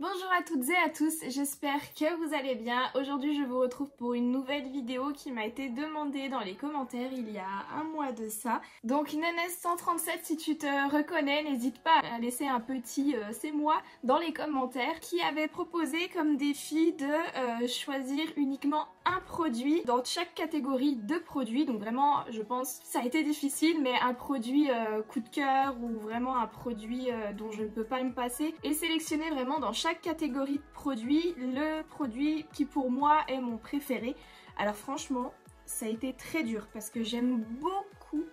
Bonjour à toutes et à tous, j'espère que vous allez bien. Aujourd'hui je vous retrouve pour une nouvelle vidéo qui m'a été demandée dans les commentaires il y a un mois de ça. Donc Nénès137, si tu te reconnais, n'hésite pas à laisser un petit c'est moi dans les commentaires, qui avait proposé comme défi de choisir uniquement un produit dans chaque catégorie de produits. Donc vraiment je pense ça a été difficile, mais un produit coup de cœur ou vraiment un produit dont je ne peux pas me passer, et sélectionner vraiment dans chaque catégorie de produits le produit qui pour moi est mon préféré. Alors franchement ça a été très dur parce que j'aime beaucoup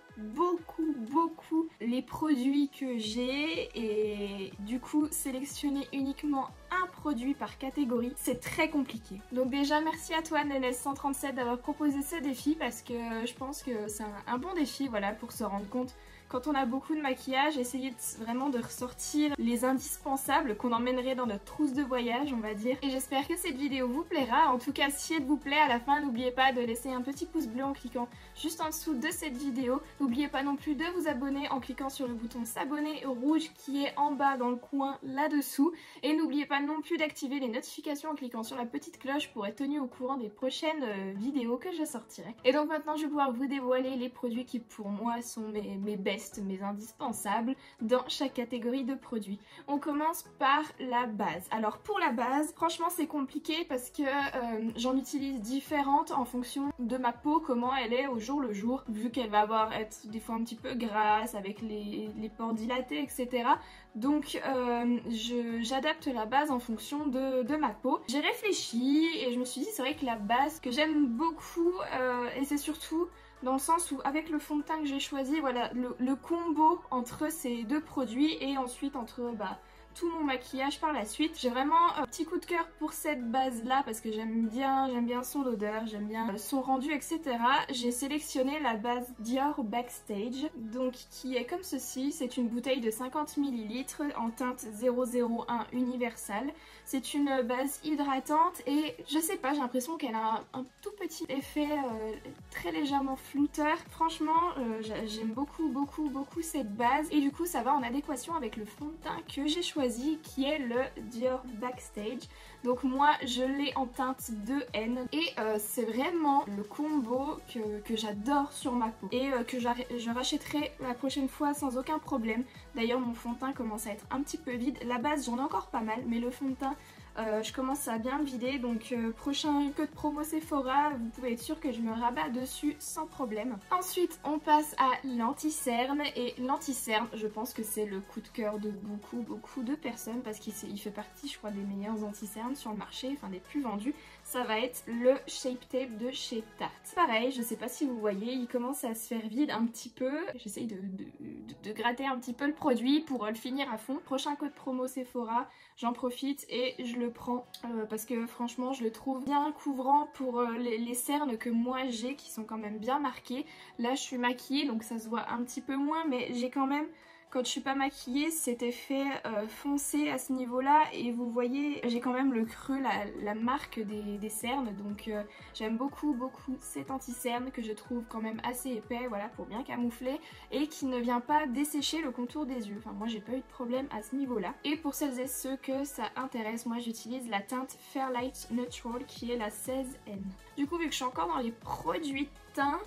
les produits que j'ai, et du coup sélectionner uniquement un produit par catégorie c'est très compliqué. Donc déjà merci à toi Nénès137 d'avoir proposé ce défi, parce que je pense que c'est un bon défi, voilà, pour se rendre compte quand on a beaucoup de maquillage, essayer vraiment de ressortir les indispensables qu'on emmènerait dans notre trousse de voyage, on va dire. Et j'espère que cette vidéo vous plaira. En tout cas, si elle vous plaît, à la fin, n'oubliez pas de laisser un petit pouce bleu en cliquant juste en dessous de cette vidéo. N'oubliez pas non plus de vous abonner en cliquant sur le bouton s'abonner rouge qui est en bas dans le coin là-dessous. Et n'oubliez pas non plus d'activer les notifications en cliquant sur la petite cloche pour être tenu au courant des prochaines vidéos que je sortirai. Et donc maintenant, je vais pouvoir vous dévoiler les produits qui pour moi sont mes best, mes indispensables dans chaque catégorie de produits. On commence par la base. Alors pour la base, franchement c'est compliqué parce que j'en utilise différentes en fonction de ma peau, comment elle est au jour le jour, vu qu'elle va être des fois un petit peu grasse avec les pores dilatés, etc. Donc j'adapte la base en fonction de ma peau. J'ai réfléchi et je me suis dit c'est vrai que la base que j'aime beaucoup, et c'est surtout dans le sens où avec le fond de teint que j'ai choisi, voilà, le combo entre ces deux produits et ensuite entre tout mon maquillage par la suite. J'ai vraiment un petit coup de cœur pour cette base là parce que j'aime bien son odeur, j'aime bien son rendu, etc. J'ai sélectionné la base Dior Backstage, donc qui est comme ceci. C'est une bouteille de 50 ml en teinte 001 universal. C'est une base hydratante et je sais pas, j'ai l'impression qu'elle a un tout petit effet très légèrement flouteur. Franchement j'aime beaucoup cette base, et du coup ça va en adéquation avec le fond de teint que j'ai choisi, qui est le Dior Backstage. Donc moi je l'ai en teinte 2N et c'est vraiment le combo que j'adore sur ma peau et que je rachèterai la prochaine fois sans aucun problème. D'ailleurs mon fond de teint commence à être un petit peu vide, la base j'en ai encore pas mal, mais le fond de teint je commence à bien me vider, donc prochain code promo Sephora, vous pouvez être sûr que je me rabats dessus sans problème. Ensuite on passe à l'anti-cerne, et l'anti-cerne je pense que c'est le coup de cœur de beaucoup de personnes parce qu'il fait partie je crois des meilleurs anti-cernes sur le marché, enfin des plus vendus. Ça va être le Shape Tape de chez Tarte. Pareil, je sais pas si vous voyez, il commence à se faire vide un petit peu. J'essaye de gratter un petit peu le produit pour le finir à fond. Prochain code promo Sephora, j'en profite et je le prends parce que franchement je le trouve bien couvrant pour les cernes que moi j'ai, qui sont quand même bien marquées. Là je suis maquillée donc ça se voit un petit peu moins, mais j'ai quand même, quand je suis pas maquillée, cet effet foncé à ce niveau là, et vous voyez j'ai quand même le creux, la marque des cernes. Donc j'aime beaucoup cet anti-cerne que je trouve quand même assez épais, voilà, pour bien camoufler, et qui ne vient pas dessécher le contour des yeux. Enfin moi j'ai pas eu de problème à ce niveau là. Et pour celles et ceux que ça intéresse, moi j'utilise la teinte Fairlight Neutral qui est la 16N. Du coup vu que je suis encore dans les produits de teint,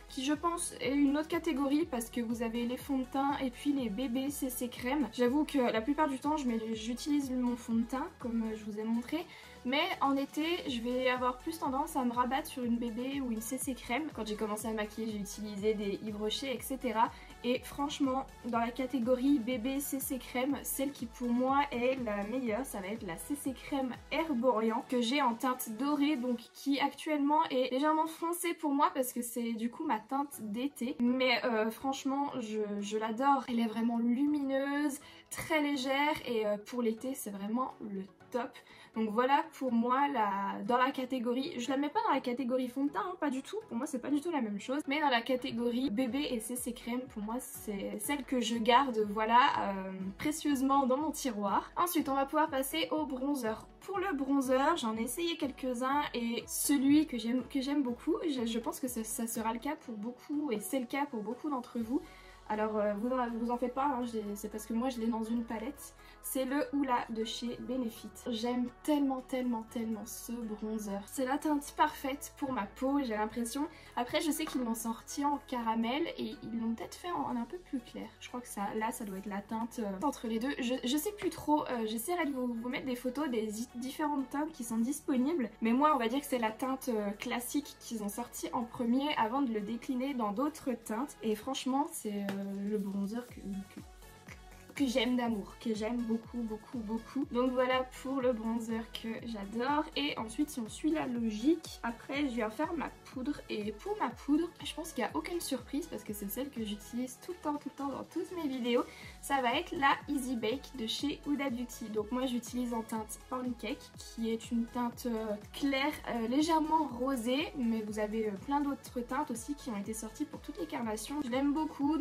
qui je pense est une autre catégorie parce que vous avez les fonds de teint et puis les bébés CC crème. J'avoue que la plupart du temps j'utilise mon fond de teint comme je vous ai montré, mais en été je vais avoir plus tendance à me rabattre sur une bébé ou une CC crème. Quand j'ai commencé à maquiller j'ai utilisé des Yves Rocher, etc. Et franchement dans la catégorie bébé CC crème, celle qui pour moi est la meilleure, ça va être la CC crème Herborian que j'ai en teinte dorée, donc qui actuellement est légèrement foncée pour moi parce que c'est du coup ma teinte d'été, mais franchement je l'adore. Elle est vraiment lumineuse, très légère, et pour l'été c'est vraiment le top. Donc voilà pour moi dans la catégorie, je la mets pas dans la catégorie fond de teint, hein, pas du tout, pour moi c'est pas du tout la même chose, mais dans la catégorie bébé et CC crème, pour moi c'est celle que je garde, voilà, précieusement dans mon tiroir. Ensuite on va pouvoir passer au bronzer. Pour le bronzer, j'en ai essayé quelques-uns et celui que j'aime beaucoup, je pense que ça sera le cas pour beaucoup, et c'est le cas pour beaucoup d'entre vous, Alors vous en faites pas, hein, c'est parce que moi je l'ai dans une palette. C'est le Hoola de chez Benefit. J'aime tellement ce bronzer. C'est la teinte parfaite pour ma peau, j'ai l'impression. Après je sais qu'ils l'ont sorti en caramel et ils l'ont peut-être fait en un peu plus clair. Je crois que ça, là ça doit être la teinte entre les deux. Je sais plus trop, j'essaierai de vous mettre des photos des différentes teintes qui sont disponibles. Mais moi on va dire que c'est la teinte classique qu'ils ont sorti en premier avant de le décliner dans d'autres teintes. Et franchement c'est le bronzer que j'aime d'amour, que j'aime beaucoup. Donc voilà pour le bronzer que j'adore. Et ensuite si on suit la logique, après je viens faire ma poudre. Et pour ma poudre, je pense qu'il n'y a aucune surprise parce que c'est celle que j'utilise tout le temps dans toutes mes vidéos. Ça va être la Easy Bake de chez Huda Beauty. Donc moi j'utilise en teinte Pancake qui est une teinte claire, légèrement rosée. Mais vous avez plein d'autres teintes aussi qui ont été sorties pour toutes les carnations. Je l'aime beaucoup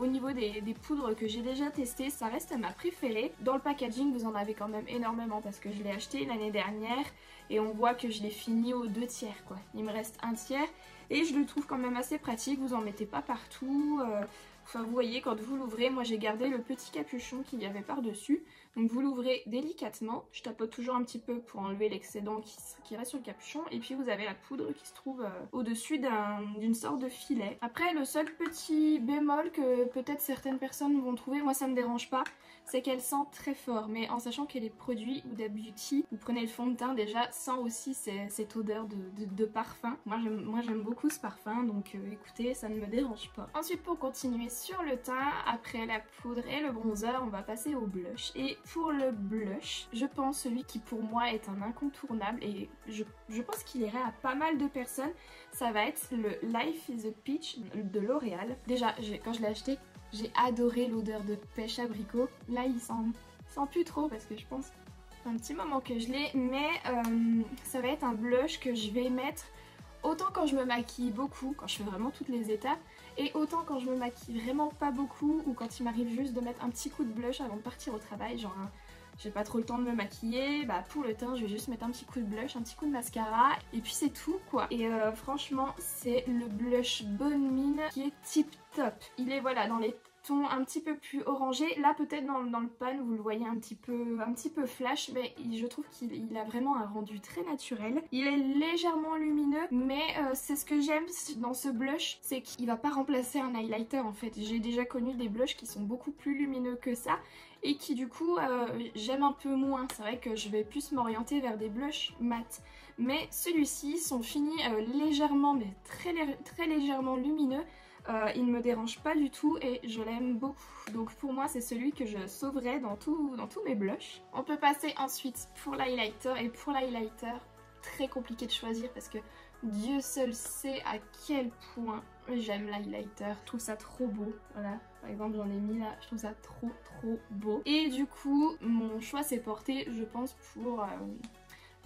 au niveau des poudres que j'ai déjà testées. Ça reste ma préférée. Dans le packaging vous en avez quand même énormément parce que je l'ai acheté l'année dernière et on voit que je l'ai fini aux 2/3 quoi. Il me reste 1/3 et je le trouve quand même assez pratique, vous en mettez pas partout. Enfin vous voyez quand vous l'ouvrez, moi j'ai gardé le petit capuchon qu'il y avait par dessus. Donc vous l'ouvrez délicatement, je tapote toujours un petit peu pour enlever l'excédent qui reste sur le capuchon. Et puis vous avez la poudre qui se trouve au-dessus d'une sorte de filet. Après le seul petit bémol que peut-être certaines personnes vont trouver, moi ça me dérange pas, c'est qu'elle sent très fort. Mais en sachant qu'elle est produit Huda Beauty, vous prenez le fond de teint déjà sans aussi cette odeur de parfum. Moi j'aime beaucoup ce parfum donc écoutez ça ne me dérange pas. Ensuite pour continuer sur le teint, après la poudre et le bronzer, on va passer au blush. Et pour le blush, je pense celui qui pour moi est un incontournable et je pense qu'il irait à pas mal de personnes, ça va être le Life is a Peach de L'Oréal. Déjà quand je l'ai acheté, j'ai adoré l'odeur de pêche abricot. Là il sent plus trop parce que je pense un petit moment que je l'ai, mais ça va être un blush que je vais mettre autant quand je me maquille beaucoup, quand je fais vraiment toutes les étapes, et autant quand je me maquille vraiment pas beaucoup ou quand il m'arrive juste de mettre un petit coup de blush avant de partir au travail, genre j'ai pas trop le temps de me maquiller, bah pour le teint je vais juste mettre un petit coup de blush, un petit coup de mascara et puis c'est tout quoi. Et franchement c'est le blush Bonne Mine qui est tip top. Il est voilà dans les ton un petit peu plus orangé. Là peut-être dans le pan vous le voyez un petit peu flash, mais je trouve qu'il a vraiment un rendu très naturel. Il est légèrement lumineux, mais c'est ce que j'aime dans ce blush, c'est qu'il va pas remplacer un highlighter en fait. J'ai déjà connu des blushs qui sont beaucoup plus lumineux que ça et qui du coup j'aime un peu moins. C'est vrai que je vais plus m'orienter vers des blushs mat. Mais celui-ci sont finis légèrement, mais très légèrement lumineux. Il ne me dérange pas du tout et je l'aime beaucoup. Donc pour moi c'est celui que je sauverai dans tous mes blushs. On peut passer ensuite pour l'highlighter. Et pour l'highlighter, très compliqué de choisir parce que Dieu seul sait à quel point j'aime l'highlighter. Je trouve ça trop beau. Voilà, par exemple j'en ai mis là, je trouve ça trop beau. Et du coup mon choix s'est porté je pense pour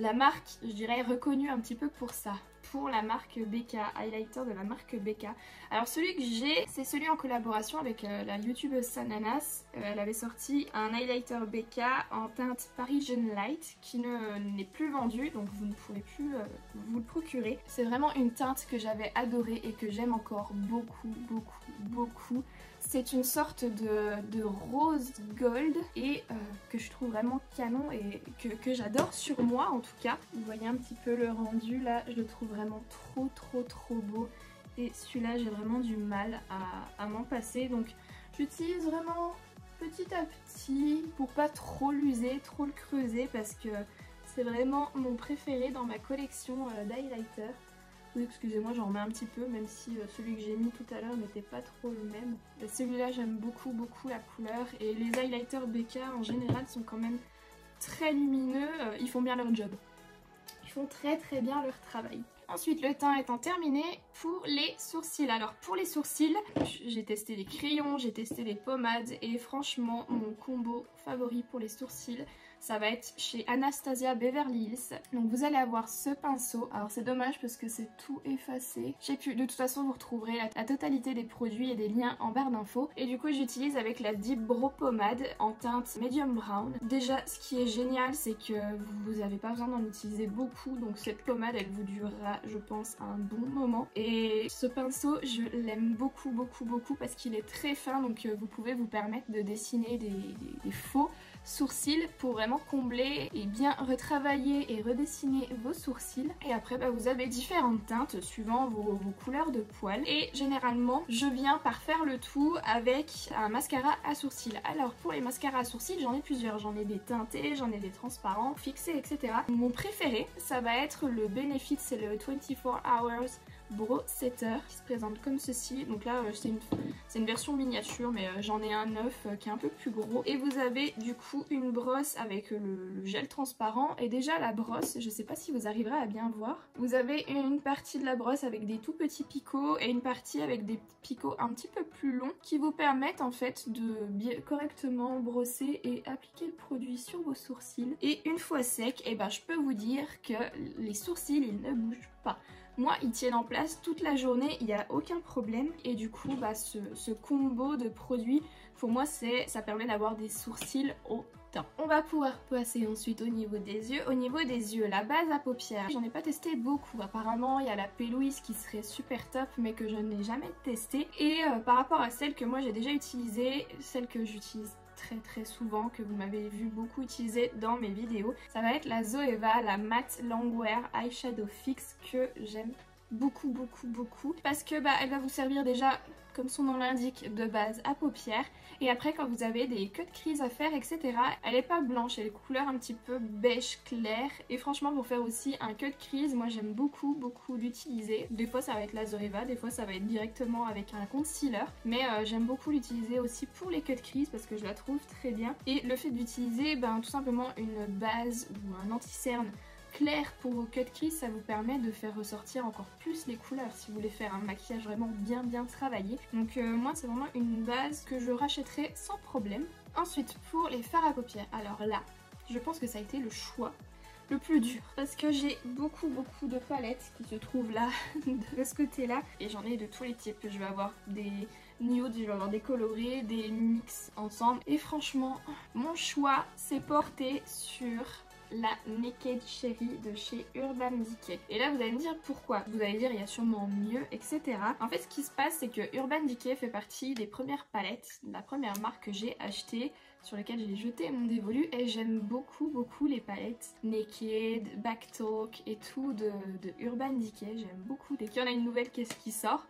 la marque, je dirais reconnue un petit peu pour ça. Pour la marque BK, highlighter de la marque BK. Alors celui que j'ai, c'est celui en collaboration avec la youtubeuse Sananas. Elle avait sorti un highlighter BK en teinte Parisian Light qui n'est plus vendu, donc vous ne pourrez plus vous le procurer. C'est vraiment une teinte que j'avais adorée et que j'aime encore beaucoup. C'est une sorte de rose gold et que je trouve vraiment canon et que j'adore sur moi en tout cas. Vous voyez un petit peu le rendu là, je le trouve vraiment trop beau. Et celui-là j'ai vraiment du mal à m'en passer. Donc j'utilise vraiment petit à petit pour pas trop l'user, trop le creuser parce que c'est vraiment mon préféré dans ma collection d'highlighter. Oui, excusez-moi, j'en remets un petit peu, même si celui que j'ai mis tout à l'heure n'était pas trop le même. Celui-là, j'aime beaucoup la couleur. Et les highlighters BK, en général, sont quand même très lumineux. Ils font bien leur job. Ils font très bien leur travail. Ensuite, le teint étant terminé, pour les sourcils. Alors, pour les sourcils, j'ai testé les crayons, j'ai testé les pommades. Et franchement, mon combo favori pour les sourcils, ça va être chez Anastasia Beverly Hills. Donc vous allez avoir ce pinceau, alors c'est dommage parce que c'est tout effacé. Je sais plus, de toute façon vous retrouverez la totalité des produits et des liens en barre d'infos. Et du coup j'utilise avec la Deep Brow Pommade en teinte medium brown. Déjà ce qui est génial c'est que vous n'avez pas besoin d'en utiliser beaucoup, donc cette pommade elle vous durera je pense un bon moment. Et ce pinceau je l'aime beaucoup parce qu'il est très fin, donc vous pouvez vous permettre de dessiner des faux sourcils pour vraiment combler et bien retravailler et redessiner vos sourcils. Et après vous avez différentes teintes suivant vos couleurs de poils. Et généralement je viens par faire le tout avec un mascara à sourcils. Alors pour les mascaras à sourcils j'en ai plusieurs, j'en ai des teintés, j'en ai des transparents, fixés, etc. Mon préféré ça va être le Benefit, c'est le 24 Hours Brow Setter qui se présente comme ceci. Donc là c'est une version miniature, mais j'en ai un neuf qui est un peu plus gros. Et vous avez du coup une brosse avec le gel transparent. Et déjà la brosse, je sais pas si vous arriverez à bien voir, vous avez une partie de la brosse avec des tout petits picots et une partie avec des picots un petit peu plus longs qui vous permettent en fait de bien correctement brosser et appliquer le produit sur vos sourcils. Et une fois sec, et je peux vous dire que les sourcils ils ne bougent pas. Moi, ils tiennent en place toute la journée, il n'y a aucun problème. Et du coup, ce combo de produits, pour moi, ça permet d'avoir des sourcils au teint. On va pouvoir passer ensuite au niveau des yeux. Au niveau des yeux, la base à paupières, j'en ai pas testé beaucoup. Apparemment, il y a la P-Louise qui serait super top, mais que je n'ai jamais testée. Et par rapport à celle que moi j'ai déjà utilisée, celle que j'utilise très souvent, que vous m'avez vu beaucoup utiliser dans mes vidéos, ça va être la Zoeva, la Matte Longwear Eyeshadow Fix, que j'aime beaucoup parce que elle va vous servir déjà, comme son nom l'indique, de base à paupières. Et après quand vous avez des cut crease à faire, etc., elle est pas blanche, elle est couleur un petit peu beige clair. Et franchement pour faire aussi un cut crease, moi j'aime beaucoup l'utiliser. Des fois ça va être la Zoeva, des fois ça va être directement avec un concealer, mais j'aime beaucoup l'utiliser aussi pour les cut crease parce que je la trouve très bien. Et le fait d'utiliser tout simplement une base ou un anti-cerne clair pour vos cut crease, ça vous permet de faire ressortir encore plus les couleurs si vous voulez faire un maquillage vraiment bien travaillé. Donc moi c'est vraiment une base que je rachèterai sans problème. Ensuite pour les fards à paupières, alors là je pense que ça a été le choix le plus dur parce que j'ai beaucoup de palettes qui se trouvent là de ce côté là, et j'en ai de tous les types. Je vais avoir des nudes, je vais avoir des colorés, des mix ensemble, et franchement mon choix s'est porté sur la Naked Cherry de chez Urban Decay. Et là vous allez me dire pourquoi, vous allez dire il y a sûrement mieux, etc. En fait ce qui se passe c'est que Urban Decay fait partie des premières palettes, la première marque que j'ai achetée, sur lesquelles j'ai jeté mon dévolu, et j'aime beaucoup les palettes Naked, Backtalk et tout de Urban Decay, j'aime beaucoup. Dès qu'il y en a une nouvelle qui sort,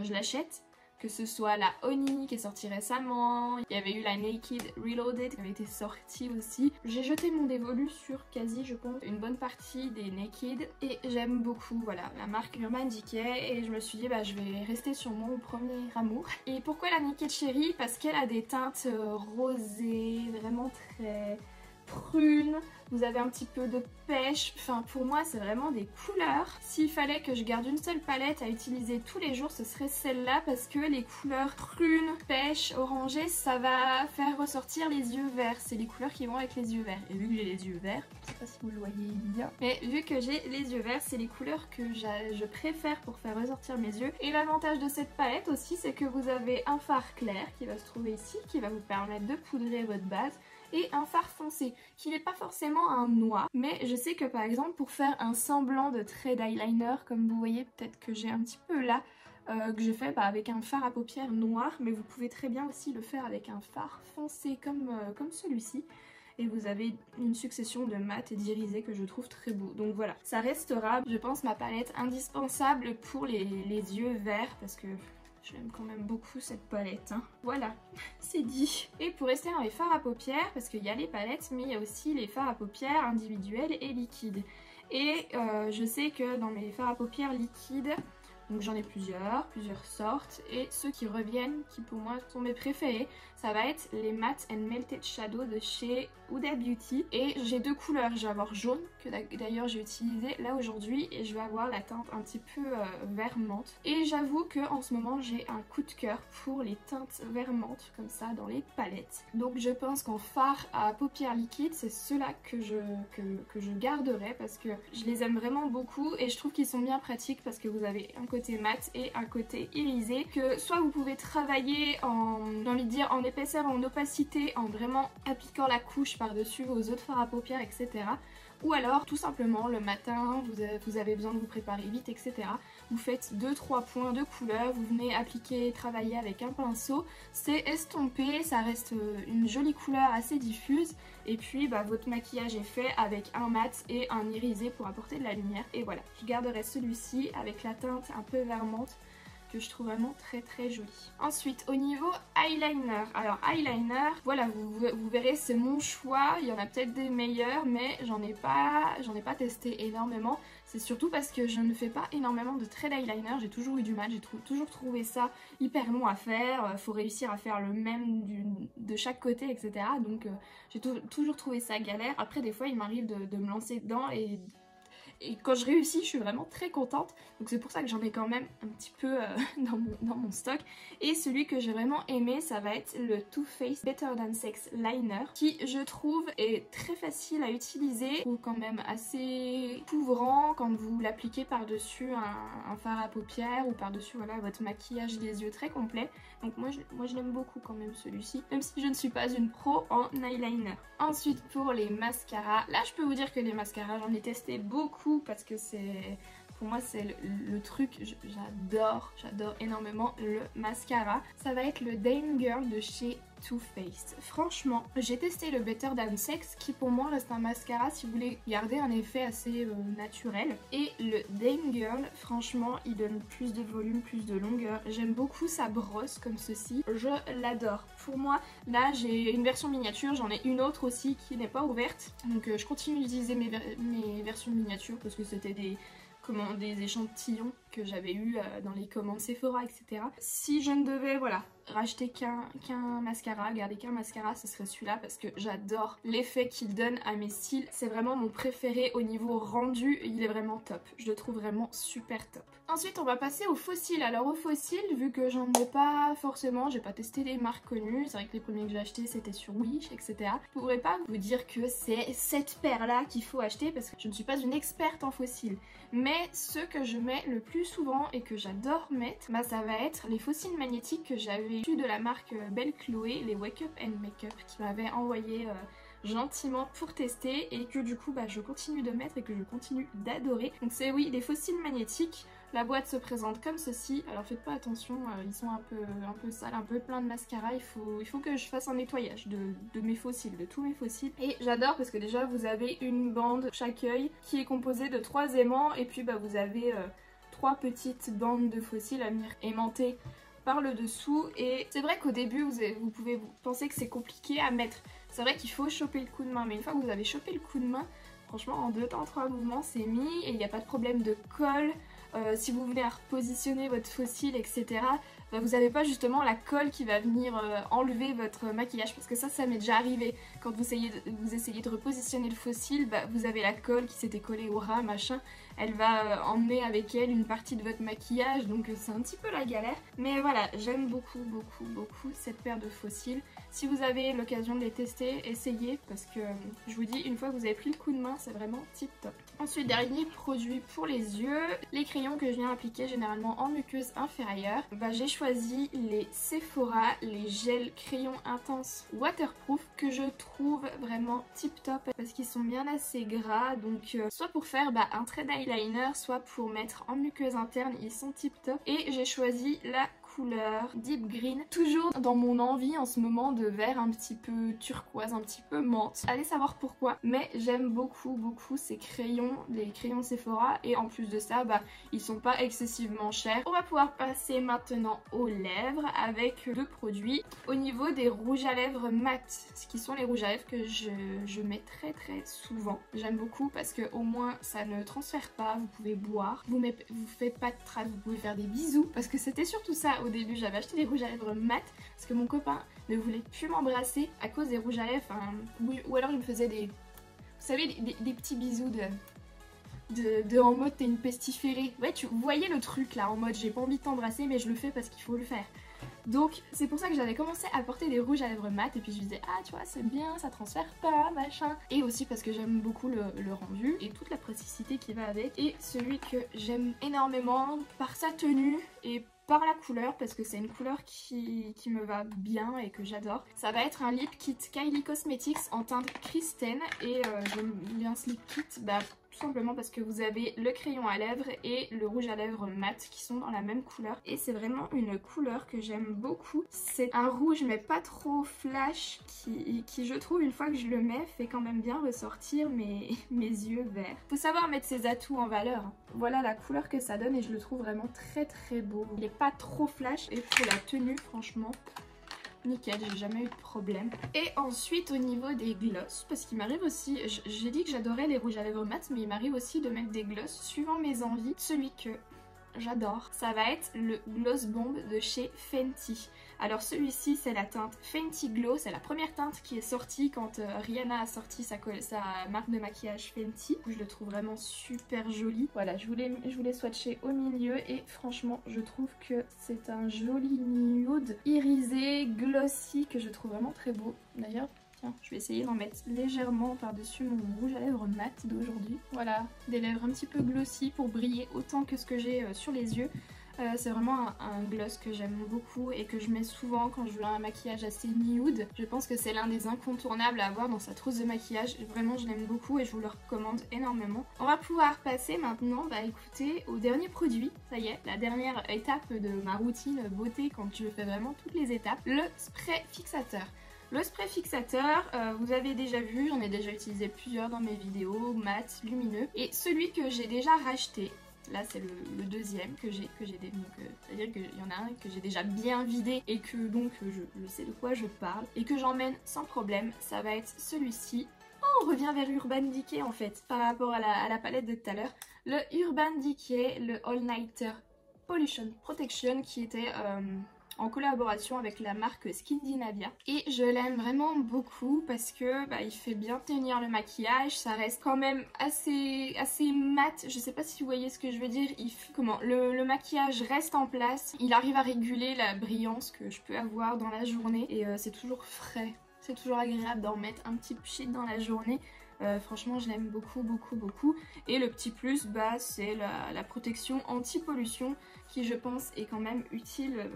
je l'achète. Que ce soit la Honey qui est sortie récemment, il y avait eu la Naked Reloaded qui avait été sortie aussi. J'ai jeté mon dévolu sur quasi, je pense, une bonne partie des Naked, et j'aime beaucoup, voilà, la marque Urban Decay, et je me suis dit je vais rester sur mon premier amour. Et pourquoi la Naked Cherry? Parce qu'elle a des teintes rosées, vraiment très prune, vous avez un petit peu de pêche, enfin pour moi c'est vraiment des couleurs. S'il fallait que je garde une seule palette à utiliser tous les jours, ce serait celle-là, parce que les couleurs prune, pêche, orangé, ça va faire ressortir les yeux verts, c'est les couleurs qui vont avec les yeux verts. Et vu que j'ai les yeux verts, je sais pas si vous le voyez bien, mais vu que j'ai les yeux verts, c'est les couleurs que je préfère pour faire ressortir mes yeux. Et l'avantage de cette palette aussi, c'est que vous avez un fard clair qui va se trouver ici, qui va vous permettre de poudrer votre base, et un fard foncé qui n'est pas forcément un noir, mais je sais que par exemple pour faire un semblant de trait d'eyeliner, comme vous voyez peut-être que j'ai un petit peu là, que je fais avec un fard à paupières noir, mais vous pouvez très bien aussi le faire avec un fard foncé comme celui-ci, et vous avez une succession de mat et d'irisé que je trouve très beau. Donc voilà, ça restera je pense ma palette indispensable pour les yeux verts, parce que j'aime quand même beaucoup cette palette, hein. Voilà, c'est dit. Et pour rester dans les fards à paupières, parce qu'il y a les palettes, mais il y a aussi les fards à paupières individuels et liquides. Et je sais que dans mes fards à paupières liquides, donc j'en ai plusieurs sortes, et ceux qui reviennent, qui pour moi sont mes préférés, ça va être les Matte and Melted Shadow de chez Huda Beauty. Et j'ai deux couleurs, je vais avoir jaune, que d'ailleurs j'ai utilisé là aujourd'hui, et je vais avoir la teinte un petit peu vert menthe. Et j'avoue que en ce moment j'ai un coup de cœur pour les teintes vert menthe comme ça dans les palettes. Donc je pense qu'en fard à paupières liquides, c'est ceux-là que je garderai parce que je les aime vraiment beaucoup et je trouve qu'ils sont bien pratiques parce que vous avez un côté mat et un côté irisé, que soit vous pouvez travailler en, j'ai envie de dire, en épaisseur, en opacité, en vraiment appliquant la couche par-dessus vos autres fards à paupières, etc. Ou alors tout simplement le matin, vous avez besoin de vous préparer vite, etc. Vous faites 2-3 points de couleur, vous venez appliquer, travailler avec un pinceau, c'est estompé, ça reste une jolie couleur assez diffuse, et puis bah, votre maquillage est fait avec un mat et un irisé pour apporter de la lumière. Et voilà, je garderai celui-ci avec la teinte un peu vert menthe que je trouve vraiment très très joli. Ensuite au niveau eyeliner, alors eyeliner, voilà, vous verrez c'est mon choix, il y en a peut-être des meilleurs mais j'en ai pas testé énormément. C'est surtout parce que je ne fais pas énormément de traits d'eyeliner, j'ai toujours eu du mal, j'ai toujours trouvé ça hyper long à faire, faut réussir à faire le même de chaque côté, etc. Donc j'ai toujours trouvé ça galère. Après des fois il m'arrive de me lancer dedans et quand je réussis, je suis vraiment très contente. Donc c'est pour ça que j'en ai quand même un petit peu dans mon stock. Et celui que j'ai vraiment aimé, ça va être le Too Faced Better Than Sex Liner, qui je trouve est très facile à utiliser. Je trouve quand même assez couvrant quand vous l'appliquez par-dessus un fard à paupières ou par-dessus voilà, votre maquillage des yeux très complet. Donc moi je l'aime beaucoup quand même celui-ci, même si je ne suis pas une pro en eyeliner. Ensuite pour les mascaras, là je peux vous dire que les mascaras, j'en ai testé beaucoup parce que pour moi c'est le truc, j'adore énormément le mascara. Ça va être le Dame Girl de chez Too Faced. Franchement, j'ai testé le Better Than Sex qui pour moi reste un mascara si vous voulez garder un effet assez naturel. Et le Dame Girl, franchement, il donne plus de volume, plus de longueur. J'aime beaucoup sa brosse comme ceci, je l'adore. Pour moi, là j'ai une version miniature, j'en ai une autre aussi qui n'est pas ouverte. Donc je continue d'utiliser mes versions miniatures parce que c'était des échantillons que j'avais eu dans les commandes Sephora, etc. Si je ne devais, voilà, racheter qu'un mascara, garder qu'un mascara, ce serait celui-là parce que j'adore l'effet qu'il donne à mes cils. C'est vraiment mon préféré au niveau rendu, il est vraiment top. Je le trouve vraiment super top. Ensuite, on va passer aux faux cils. Alors aux faux cils, vu que j'en ai pas forcément, j'ai pas testé les marques connues. C'est vrai que les premiers que j'ai achetés c'était sur Wish, etc. Je pourrais pas vous dire que c'est cette paire-là qu'il faut acheter parce que je ne suis pas une experte en faux cils. Mais ceux que je mets le plus souvent et que j'adore mettre, bah ça va être les faux cils magnétiques que j'avais eu de la marque Belle Chloé, les Wake Up and Makeup, qui m'avaient envoyé gentiment pour tester et que du coup bah, je continue de mettre et que je continue d'adorer. Donc c'est oui des faux cils magnétiques. La boîte se présente comme ceci, alors faites pas attention, ils sont un peu sales, un peu plein de mascara, il faut que je fasse un nettoyage de mes faux cils, de tous mes faux cils. Et j'adore parce que déjà vous avez une bande chaque œil qui est composée de 3 aimants et puis bah, vous avez 3 petites bandes de faux cils à venir aimanter par le dessous. Et c'est vrai qu'au début vous pouvez penser que c'est compliqué à mettre, c'est vrai qu'il faut choper le coup de main, mais une fois que vous avez chopé le coup de main, franchement en 2 temps 3 mouvements c'est mis et il n'y a pas de problème de colle. Si vous voulez repositionner votre faux cil, etc., bah, vous n'avez pas justement la colle qui va venir enlever votre maquillage, parce que ça m'est déjà arrivé. Quand vous essayez de repositionner le faux cil, bah, vous avez la colle qui s'était collée au ras, machin, elle va emmener avec elle une partie de votre maquillage, donc c'est un petit peu la galère. Mais voilà, j'aime beaucoup cette paire de faux cils. Si vous avez l'occasion de les tester, essayez, parce que je vous dis, une fois que vous avez pris le coup de main, c'est vraiment tip top. Ensuite, dernier produit pour les yeux, les crayons que je viens appliquer généralement en muqueuse inférieure. Bah, j'ai choisi les Sephora, les gels crayons intenses waterproof, que je trouve vraiment tip top parce qu'ils sont bien assez gras, donc soit pour faire bah, un trait d'eyeliner, soit pour mettre en muqueuse interne, ils sont tip top. Et j'ai choisi la couleur Deep Green, toujours dans mon envie en ce moment de vert un petit peu turquoise, un petit peu menthe. Allez savoir pourquoi, mais j'aime beaucoup ces crayons, les crayons Sephora, et en plus de ça, bah, ils sont pas excessivement chers. On va pouvoir passer maintenant aux lèvres avec 2 produits. Au niveau des rouges à lèvres mat, ce qui sont les rouges à lèvres que je mets très souvent. J'aime beaucoup parce que au moins ça ne transfère pas, vous pouvez boire, vous faites pas de traces, vous pouvez faire des bisous, parce que c'était surtout ça au début. J'avais acheté des rouges à lèvres mat parce que mon copain ne voulait plus m'embrasser à cause des rouges à lèvres, enfin, ou alors il me faisait des, vous savez, des petits bisous de en mode t'es une pestiférée. Ouais, vous voyez le truc là, en mode j'ai pas envie de t'embrasser mais je le fais parce qu'il faut le faire. Donc c'est pour ça que j'avais commencé à porter des rouges à lèvres mat et puis je me disais ah tu vois c'est bien, ça transfère pas, machin. Et aussi parce que j'aime beaucoup le rendu et toute la praticité qui va avec. Et celui que j'aime énormément par sa tenue et par la couleur, parce que c'est une couleur qui me va bien et que j'adore. Ça va être un lip kit Kylie Cosmetics en teinte Kristen et j'aime bien ce lip kit tout simplement parce que vous avez le crayon à lèvres et le rouge à lèvres mat qui sont dans la même couleur et c'est vraiment une couleur que j'aime beaucoup. C'est un rouge mais pas trop flash qui je trouve une fois que je le mets fait quand même bien ressortir mes yeux verts. Faut savoir mettre ses atouts en valeur. Voilà la couleur que ça donne et je le trouve vraiment très beau. Il est pas trop flash et pour la tenue franchement nickel, j'ai jamais eu de problème. Et ensuite au niveau des gloss, parce qu'il m'arrive aussi, j'ai dit que j'adorais les rouges à lèvres mat, mais il m'arrive aussi de mettre des gloss suivant mes envies. Celui que j'adore, ça va être le Gloss Bomb de chez Fenty. Alors celui-ci c'est la teinte Fenty Glow, c'est la première teinte qui est sortie quand Rihanna a sorti sa marque de maquillage Fenty. Je le trouve vraiment super joli. Voilà, je voulais swatcher au milieu et franchement je trouve que c'est un joli nude irisé, glossy que je trouve vraiment très beau. D'ailleurs, tiens, je vais essayer d'en mettre légèrement par-dessus mon rouge à lèvres mat d'aujourd'hui. Voilà, des lèvres un petit peu glossy pour briller autant que ce que j'ai sur les yeux. C'est vraiment un gloss que j'aime beaucoup et que je mets souvent quand je veux un maquillage assez nude. Je pense que c'est l'un des incontournables à avoir dans sa trousse de maquillage. Vraiment, je l'aime beaucoup et je vous le recommande énormément. On va pouvoir passer maintenant, écoutez, au dernier produit. Ça y est, la dernière étape de ma routine beauté quand je fais vraiment toutes les étapes. Le spray fixateur. Le spray fixateur, vous avez déjà vu, j'en ai déjà utilisé plusieurs dans mes vidéos, mat, lumineux. Et celui que j'ai déjà racheté, là c'est le deuxième que j'ai c'est-à-dire qu'il y en a un que j'ai déjà bien vidé et que donc je sais de quoi je parle et que j'emmène sans problème, ça va être celui-ci. Oh, on revient vers Urban Decay en fait, par rapport à la palette de tout à l'heure. Le Urban Decay, le All Nighter Pollution Protection qui était en collaboration avec la marque Skindinavia et je l'aime vraiment beaucoup parce que il fait bien tenir le maquillage, ça reste quand même assez mat, je sais pas si vous voyez ce que je veux dire, le maquillage reste en place, il arrive à réguler la brillance que je peux avoir dans la journée et c'est toujours frais, c'est toujours agréable d'en mettre un petit pchit dans la journée. Franchement je l'aime beaucoup et le petit plus c'est la protection anti-pollution qui je pense est quand même utile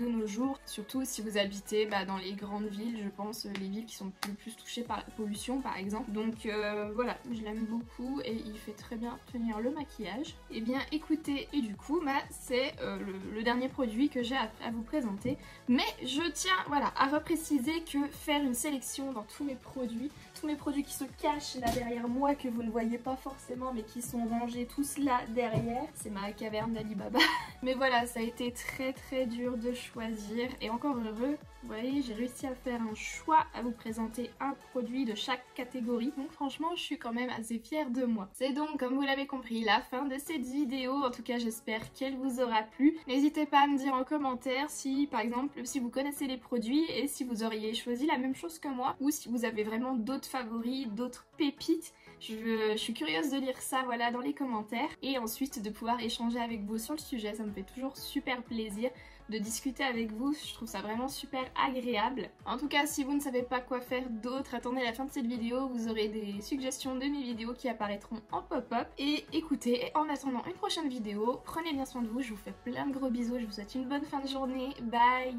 de nos jours, surtout si vous habitez dans les grandes villes, je pense les villes qui sont le plus touchées par la pollution par exemple. Donc voilà, je l'aime beaucoup et il fait très bien tenir le maquillage. Et bien écoutez, et du coup c'est le dernier produit que j'ai à vous présenter, mais je tiens à repréciser que faire une sélection dans tous mes produits qui se cachent là derrière moi, que vous ne voyez pas forcément mais qui sont rangés tous là derrière, c'est ma caverne d'Ali Baba. Mais voilà, ça a été très dur de choisir et encore heureux, vous voyez, j'ai réussi à faire un choix, à vous présenter un produit de chaque catégorie. Donc franchement, je suis quand même assez fière de moi. C'est donc, comme vous l'avez compris, la fin de cette vidéo. En tout cas, j'espère qu'elle vous aura plu. N'hésitez pas à me dire en commentaire si, par exemple, si vous connaissez les produits et si vous auriez choisi la même chose que moi ou si vous avez vraiment d'autres favoris, d'autres pépites. Je suis curieuse de lire ça dans les commentaires et ensuite de pouvoir échanger avec vous sur le sujet. Ça me fait toujours super plaisir de discuter avec vous, je trouve ça vraiment super agréable. En tout cas, si vous ne savez pas quoi faire d'autre, attendez la fin de cette vidéo, vous aurez des suggestions de mes vidéos qui apparaîtront en pop-up. Et écoutez, en attendant une prochaine vidéo, prenez bien soin de vous, je vous fais plein de gros bisous, je vous souhaite une bonne fin de journée, bye.